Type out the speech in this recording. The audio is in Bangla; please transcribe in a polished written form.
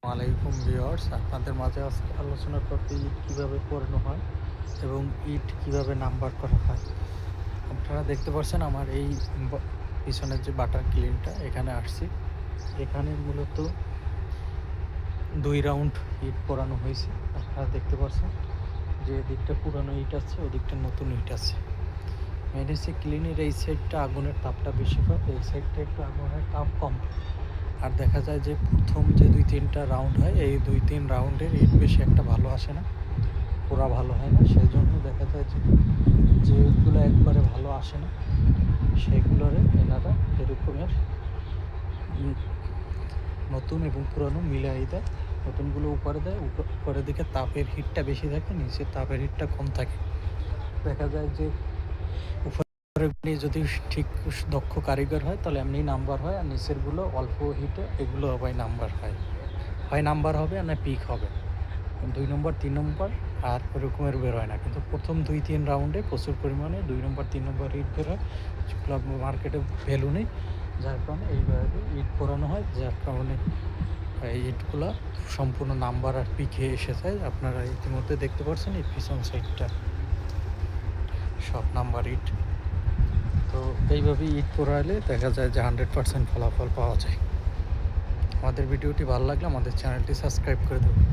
আলাইকুম ভিউয়ার্স, আপনাদের মাঝে আজকে আলোচনা করতে ইট কীভাবে পড়ানো হয় এবং ইট কীভাবে নাম্বার করা হয়। আপনারা দেখতে পাচ্ছেন আমার এই পিছনের যে বাটার ক্লিনটা এখানে আসছি। এখানে মূলত 2 রাউন্ড ইট পরানো হয়েছে। আপনারা দেখতে পাচ্ছেন যে দিকটা পুরানো ইট আছে, ওদিকটা নতুন ইট আছে। মেন হচ্ছে ক্লিনের এই সাইডটা আগুনের তাপটা বেশি পায়, এই সাইডটা একটু আগুনের তাপ কম। আর দেখা যায় যে প্রথম যে 2-3টা রাউন্ড হয়, এই 2-3 রাউন্ডের ইট বেশি একটা ভালো আসে না, পোড়া ভালো হয় না। সেই জন্য দেখা যায় যে ইটগুলো একবারে ভালো আসে না, সেগুলোরে এনারা এরকমের নতুন এবং পুরানো মিলাই দেয়। নতুনগুলো উপরে দেয়, উপরের দিকে তাপের হিটটা বেশি থাকে, নিচে তাপের হিটটা কম থাকে। দেখা যায় যে উপরে যদি ঠিক দক্ষ কারিগর হয় তাহলে এমনি নাম্বার হয়, আর নিচেরগুলো অল্প হিটে এগুলো হয় নাম্বার নাম্বার হবে আর না পিক হবে। 2 নম্বর 3 নম্বর আর ওরকমের বের হয় না, কিন্তু প্রথম 2-3 রাউন্ডে প্রচুর পরিমাণে 2 নম্বর 3 নম্বর ইট বের হয়, যেগুলো মার্কেটে ভ্যালু নেই। যার কারণে এইভাবে ইট পোড়ানো হয়, যার কারণে এই ইটগুলো সম্পূর্ণ নাম্বার আর পিকে এসে যায়। আপনারা ইতিমধ্যে দেখতে পাচ্ছেন এই পিছন সাইডটা সব নাম্বার ইট। তো এইভাবেই ইট পোড়ালে দেখা যায় যে 100% ফলাফল পাওয়া যায়। আমাদের ভিডিওটি ভালো লাগলে আমাদের চ্যানেলটি সাবস্ক্রাইব করে দেবেন।